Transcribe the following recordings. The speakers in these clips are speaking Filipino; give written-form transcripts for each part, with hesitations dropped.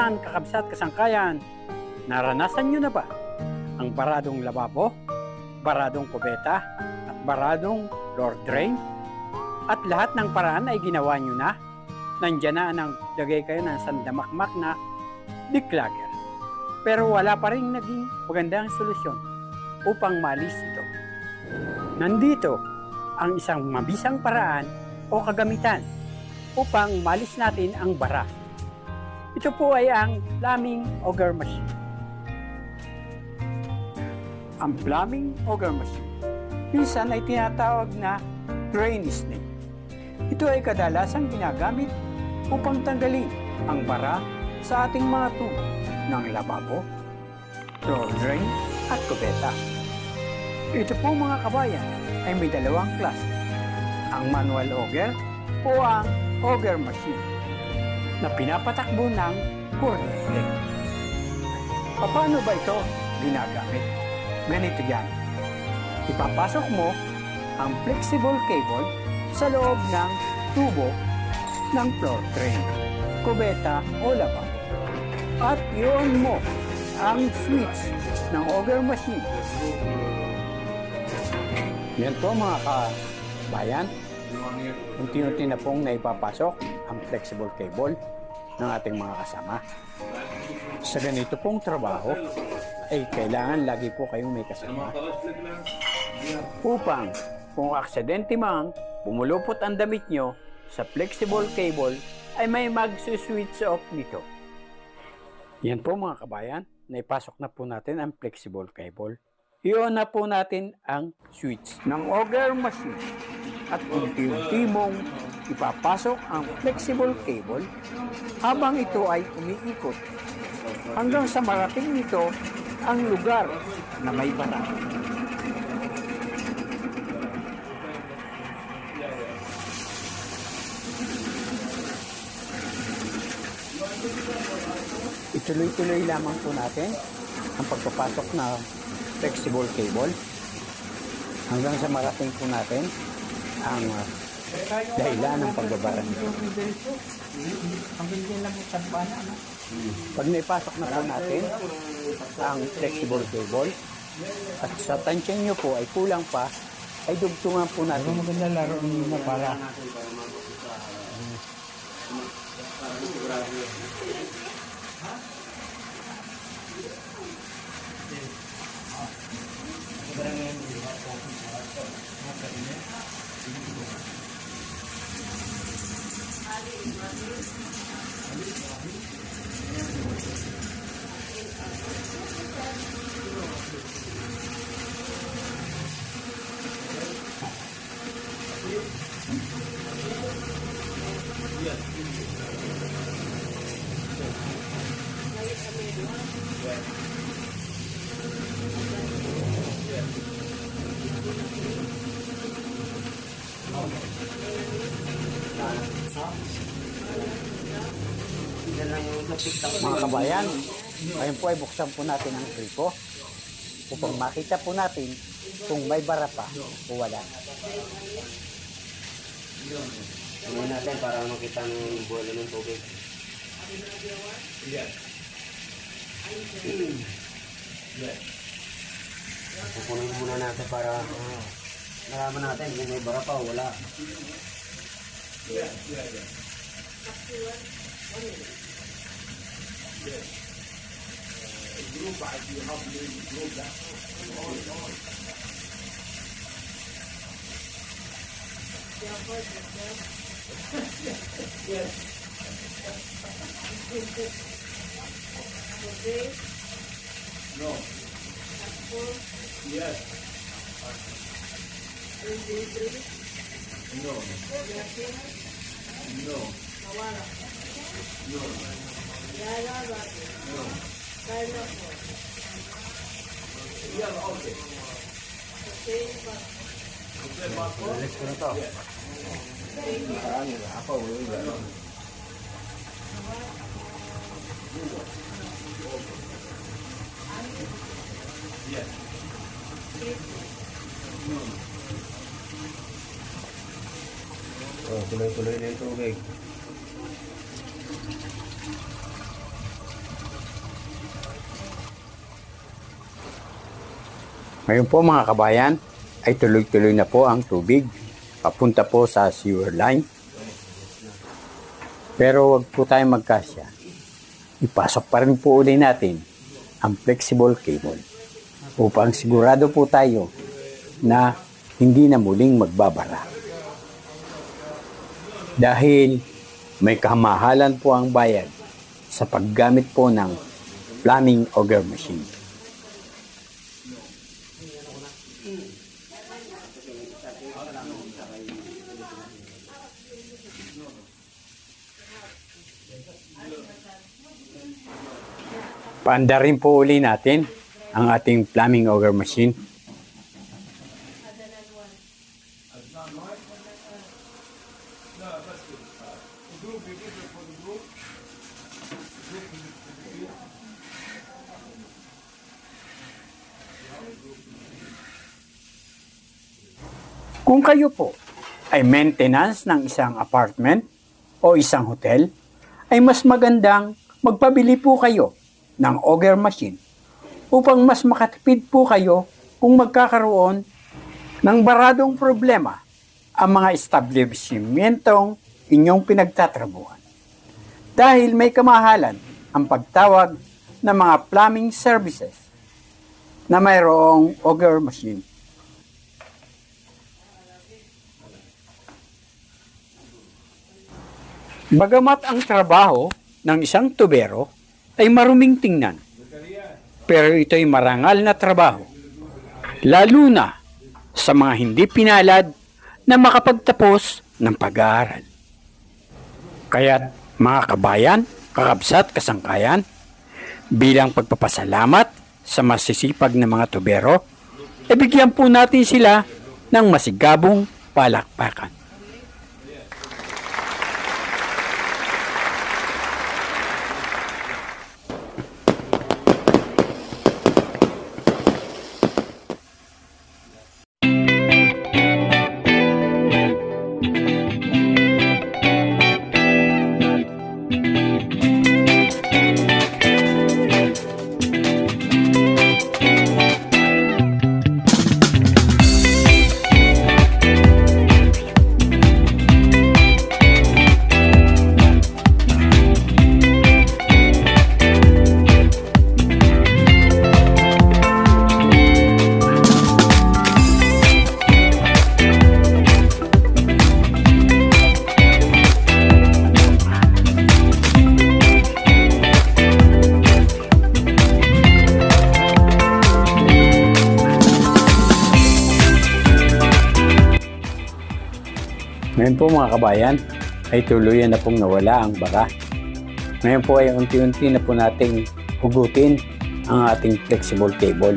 Kabayan, kakabsat, kasangkayan, naranasan nyo na ba ang baradong lababo, baradong kubeta, at baradong floor drain? At lahat ng paraan ay ginawa nyo na? Nandyan na nang lagay kayo ng sandamakmak na declugger. Pero wala pa rin naging magandang solusyon upang malis ito. Nandito ang isang mabisang paraan o kagamitan upang malis natin ang bara. Ito po ay ang plumbing auger machine. Ang plumbing auger machine, minsan ay tinatawag na drain snake. Ito ay kadalasang ginagamit upang tanggalin ang bara sa ating mga tubo ng lababo, floor drain at kubeta. Ito po mga kabayan ay may dalawang klase, ang manual auger o ang auger machine na pinapatakbo ng kuryente. Paano ba ito ginagamit? Ganito yan. Ipapasok mo ang flexible cable sa loob ng tubo ng floor drain, kubeta o lababo. At i-on mo ang switch ng auger machine. Yan po mga kabayan. Unti-unti na pong naipapasok ang flexible cable ng ating mga kasama. Sa ganito pong trabaho, ay kailangan lagi po kayong may kasama. Upang kung aksidente mang bumulupot ang damit nyo sa flexible cable, ay may mag-switch off nito. Yan po mga kabayan, naipasok na po natin ang flexible cable. I-on na po natin ang switch ng auger machine at unti-unti mong ipapasok ang flexible cable habang ito ay umiikot hanggang sa marating nito ang lugar na may bara. Ituloy-tuloy lamang po natin ang pagpapasok na flexible cable hanggang sa marating po natin ang dahilan ng pagbabara nito. Pag naipasok na po natin ang flexible cable at sa tansya nyo po ay kulang pa, ay dugtungan po natin. Maganda laro nyo para mga kabayan, ngayon po ay buksan po natin ang gripo upang makita po natin kung may bara pa o wala. Tingnan natin para makita ng buwelo ng tubig. Pupunin muna natin para nalaman natin kung may bara pa o wala. No. Yes. No. No. No. No. Yeah, okay. Alis ko na to. Ako, yes. Oh, tuloy-tuloy na yung tubig. Ngayon po mga kabayan, ay tuloy-tuloy na po ang tubig papunta po sa sewer line. Pero wag po tayong magkasya. Ipasok pa rin po uli natin ang flexible cable upang sigurado po tayo na hindi na muling magbabara. Dahil may kamahalan po ang bayad sa paggamit po ng plumbing auger machine. Paanda rin po uli natin ang ating plumbing auger machine. Kung kayo po ay maintenance ng isang apartment o isang hotel, ay mas magandang magpabili po kayo ng auger machine upang mas makatipid po kayo kung magkakaroon ng baradong problema ang mga establishmentong inyong pinagtatrabuhan. Dahil may kamahalan ang pagtawag ng mga plumbing services na mayroong auger machine. Bagamat ang trabaho ng isang tubero ay maruming tingnan, pero ito'y marangal na trabaho, lalo na sa mga hindi pinalad na makapagtapos ng pag-aaral. Kaya't mga kabayan, kakabsat, kasangkayan, bilang pagpapasalamat sa masisipag na mga tubero, ibigyan po natin sila ng masigabong palakpakan. Ngayon po mga kabayan, ay tuluyan na pong nawala ang bara. Ngayon po ay unti-unti na po nating hugutin ang ating flexible cable.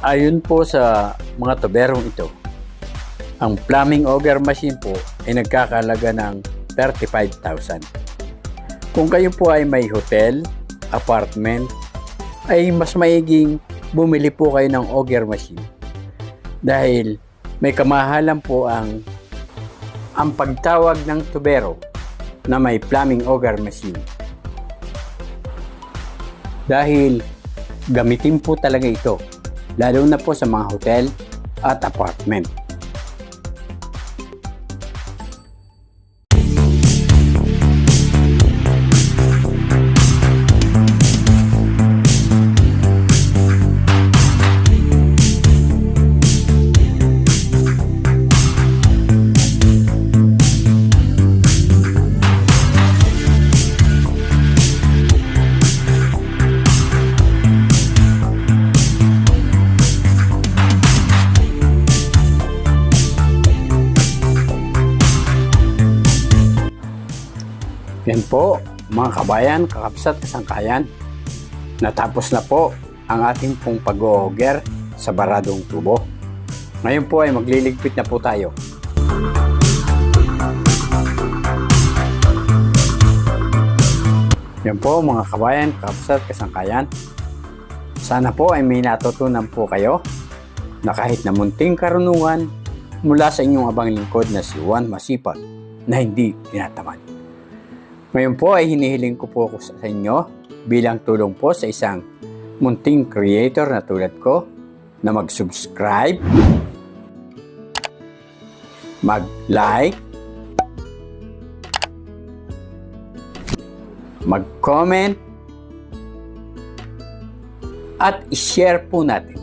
Ayon po sa mga tuberong ito, ang plumbing auger machine po ay nagkakalaga ng 35,000. Kung kayo po ay may hotel, apartment, ay mas maiging bumili po kayo ng auger machine. Dahil may kamahalan po ang pagtawag ng tubero na may plumbing auger machine. Dahil gamitin po talaga ito, lalo na po sa mga hotel at apartment. Yan po, mga kabayan, kakabsat, kasangkayan. Natapos na po ang ating pong pag-auger sa baradong tubo. Ngayon po ay magliligpit na po tayo. Yan po mga kabayan, kapsat, kasangkayan. Sana po ay may natutunan po kayo na kahit na munting karunungan mula sa inyong abang lingkod na si Juan Masipag na hindi tinatamad. Ngayon po ay hinihiling ko po sa inyo bilang tulong po sa isang munting creator na tulad ko na mag-subscribe, mag-like, mag-comment, at i-share po natin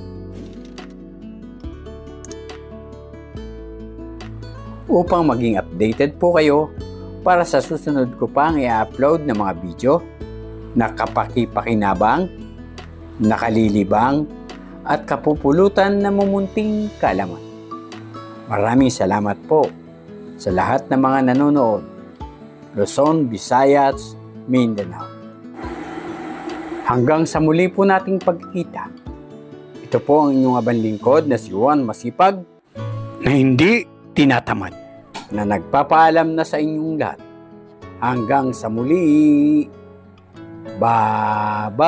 upang maging updated po kayo para sa susunod ko pang i-upload na mga video na kapaki-pakinabang, nakalilibang, at kapupulutan na mumunting kalaman. Maraming salamat po sa lahat ng mga nanonood. Luzon, Visayas, Mindanao. Hanggang sa muli po nating pagkikita. Ito po ang inyong abang lingkod na si Juan Masipag na hindi tinatamad, na nagpapaalam na sa inyong lahat. Hanggang sa muli. Bye-bye!